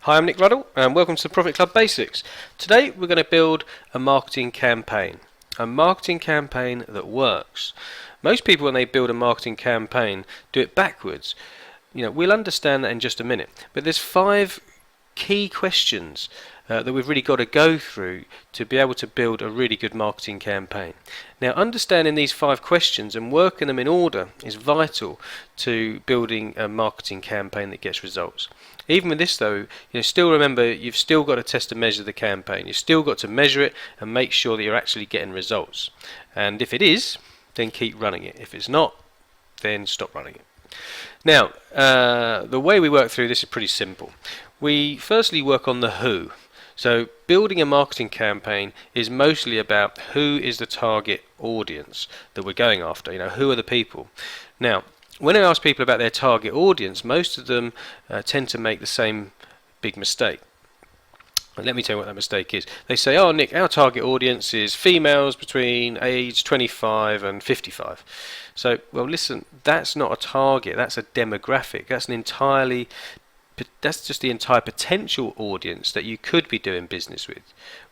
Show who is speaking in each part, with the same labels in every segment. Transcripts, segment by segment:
Speaker 1: Hi, I'm Nick Ruddle and welcome to the Profit Club Basics. Today we're going to build a marketing campaign that works. Most people when they build a marketing campaign do it backwards. We'll understand that in just a minute, but there's 5 key questions that we've really got to go through to be able to build a really good marketing campaign. Now, understanding these 5 questions and working them in order is vital to building a marketing campaign that gets results. Even with this though, still remember you've still got to test and measure the campaign. You've still got to measure it and make sure that you're actually getting results. And if it is, then keep running it. If it's not, then stop running it. Now, the way we work through this is pretty simple. We firstly work on the who. So building a marketing campaign is mostly about who is the target audience that we're going after. Who are the people? Now, when I ask people about their target audience, most of them tend to make the same big mistake. And let me tell you what that mistake is. They say, "Oh, Nick, our target audience is females between age 25 and 55. So, well, listen, that's not a target. That's a demographic. That's just the entire potential audience that you could be doing business with.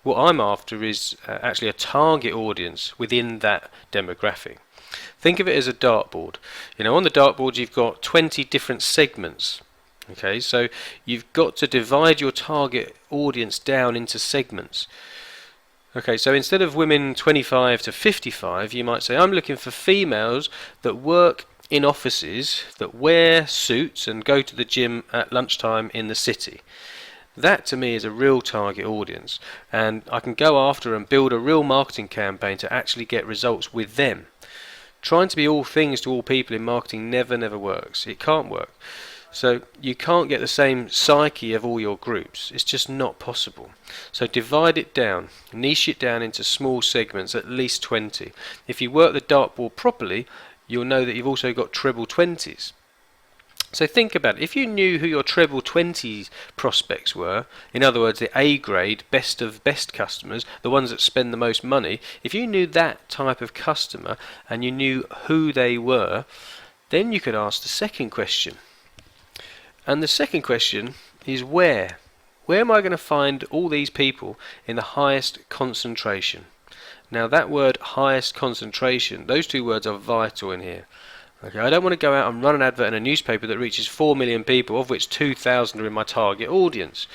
Speaker 1: What I'm after is actually a target audience within that demographic. Think of it as a dartboard. On the dartboard you've got 20 different segments. Okay, so you've got to divide your target audience down into segments. Okay, so instead of women 25 to 55, you might say, I'm looking for females that work in offices, that wear suits and go to the gym at lunchtime in the city. That to me is a real target audience, and I can go after and build a real marketing campaign to actually get results with them. Trying to be all things to all people in marketing never works. It can't work. So you can't get the same psyche of all your groups. It's just not possible. So divide it down, niche it down into small segments, at least 20. If you work the dartboard properly, you'll know that you've also got treble 20s. So think about it. If you knew who your treble 20s prospects were, in other words, the A grade, best of best customers, the ones that spend the most money, if you knew that type of customer and you knew who they were, then you could ask the second question. And the second question is where? Where am I going to find all these people in the highest concentration? Now that word highest concentration, those 2 words are vital in here. Okay, I don't want to go out and run an advert in a newspaper that reaches 4 million people, of which 2,000 are in my target audience.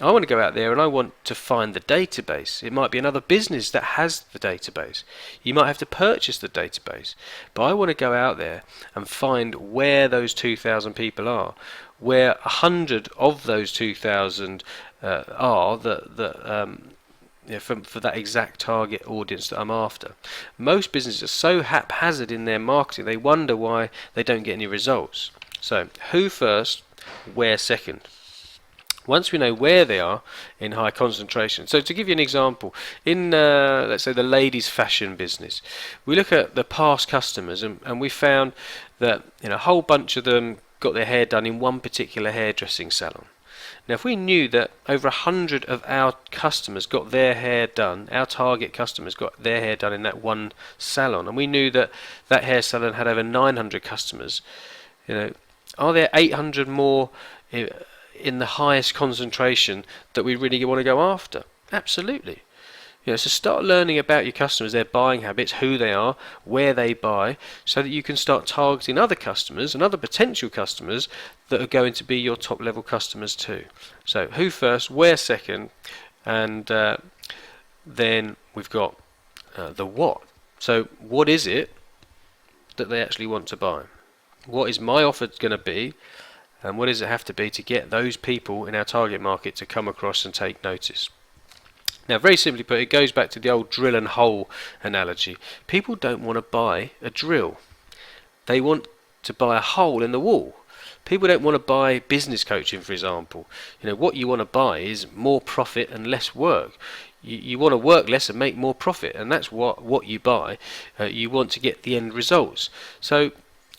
Speaker 1: I want to go out there and I want to find the database. It might be another business that has the database. You might have to purchase the database. But I want to go out there and find where those 2,000 people are, where 100 of those 2,000 are for that exact target audience that I'm after. Most businesses are so haphazard in their marketing, they wonder why they don't get any results. So, who first, where second. Once we know where they are in high concentration. So to give you an example, in let's say the ladies fashion business, we look at the past customers and we found that a whole bunch of them got their hair done in one particular hairdressing salon. Now, if we knew that over 100 of our customers got their hair done, our target customers got their hair done in that one salon, and we knew that that hair salon had over 900 customers, are there 800 more in the highest concentration that we really want to go after? Absolutely. So start learning about your customers, their buying habits, who they are, where they buy, so that you can start targeting other customers and other potential customers that are going to be your top level customers too. So who first, where second, and then we've got the what. So what is it that they actually want to buy? What is my offer going to be? And what does it have to be to get those people in our target market to come across and take notice? Now, very simply put, it goes back to the old drill and hole analogy. People don't want to buy a drill. They want to buy a hole in the wall. People don't want to buy business coaching, for example. What you want to buy is more profit and less work. You want to work less and make more profit, and that's what you buy. You want to get the end results. So,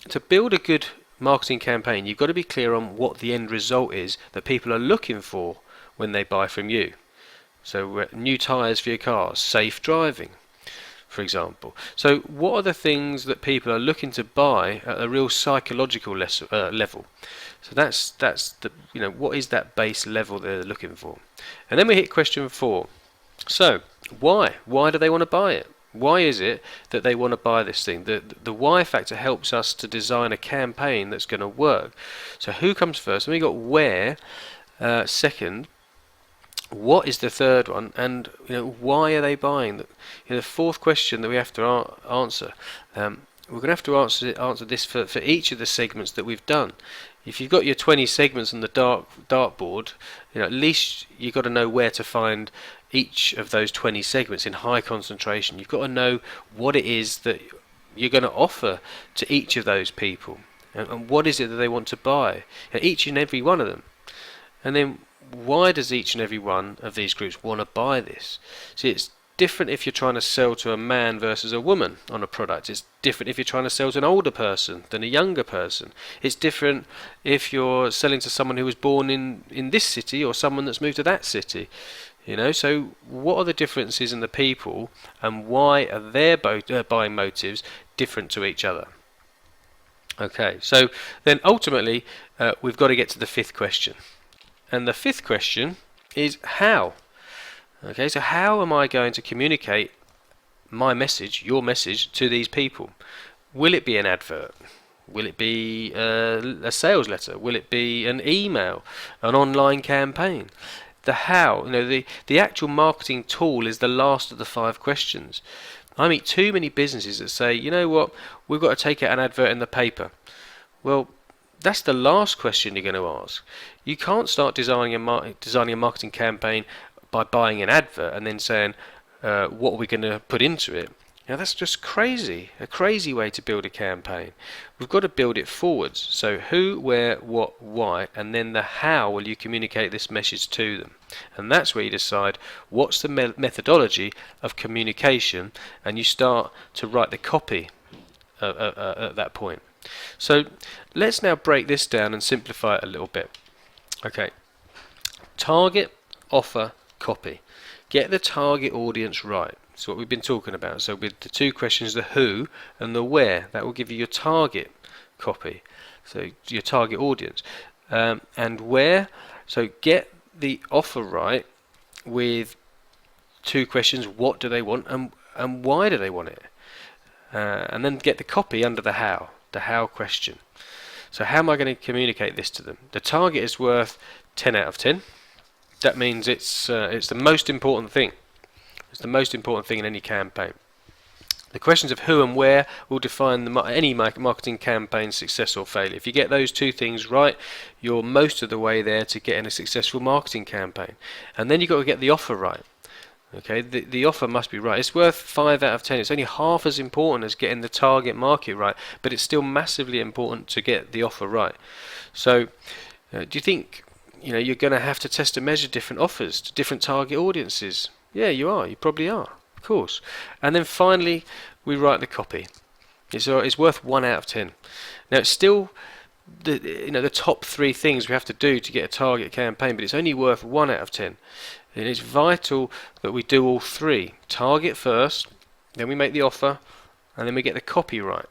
Speaker 1: to build a good marketing campaign, you've got to be clear on what the end result is that people are looking for when they buy from you. So new tyres for your car, safe driving. for example. So what are the things that people are looking to buy at a real psychological level? So that's the, what is that base level they're looking for? And then we hit question 4. So why? Why do they want to buy it? Why is it that they want to buy this thing? The why factor helps us to design a campaign that's going to work. So who comes first? And we got where second. What is the third one? And why are they buying? The fourth question that we have to answer. We're going to have to answer this for each of the segments that we've done. If you've got your 20 segments on the dartboard, at least you've got to know where to find each of those 20 segments in high concentration. You've got to know what it is that you're going to offer to each of those people, and what is it that they want to buy, each and every one of them. And then why does each and every one of these groups want to buy this? See, it's different if you're trying to sell to a man versus a woman on a product. It's different if you're trying to sell to an older person than a younger person. It's different if you're selling to someone who was born in this city or someone that's moved to that city. So what are the differences in the people, and why are their buying motives different to each other? Okay, so then ultimately we've got to get to the fifth question. And the fifth question is how. Okay, so how am I going to communicate my message, your message, to these people? Will it be an advert? Will it be a sales letter? Will it be an email, an online campaign? The how, the actual marketing tool is the last of the 5 questions. I meet too many businesses that say, you know what, we've got to take out an advert in the paper. Well, that's the last question you're going to ask. You can't start designing a marketing campaign by buying an advert and then saying, what are we going to put into it? That's just crazy, a crazy way to build a campaign. We've got to build it forwards. So who, where, what, why, and then the how will you communicate this message to them. And that's where you decide what's the methodology of communication, and you start to write the copy at that point. So let's now break this down and simplify it a little bit. Okay, target, offer, copy. Get the target audience right. That's what we've been talking about. So with the 2 questions, the who and the where, that will give you your target copy, so your target audience. And where, so get the offer right with 2 questions, what do they want and why do they want it? And then get the copy under the how question. So how am I going to communicate this to them? The target is worth 10 out of 10. That means it's the most important thing. It's the most important thing in any campaign. The questions of who and where will define any marketing campaign's success or failure. If you get those 2 things right, you're most of the way there to getting a successful marketing campaign. And then you've got to get the offer right. Okay, the offer must be right. It's worth 5 out of 10. It's only half as important as getting the target market right, but it's still massively important to get the offer right. So, do you think you're going to have to test and measure different offers to different target audiences? Yeah, you are. You probably are, of course. And then finally, we write the copy. It's worth 1 out of 10. Now, it's still the top 3 things we have to do to get a target campaign, but it's only worth 1 out of 10. And it's vital that we do all 3. Target first, then we make the offer, and then we get the copy right.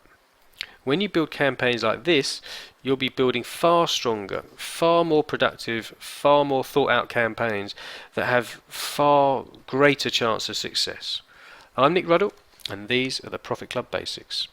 Speaker 1: When you build campaigns like this, you'll be building far stronger, far more productive, far more thought out campaigns that have far greater chance of success. I'm Nick Ruddle, and these are the Profit Club Basics.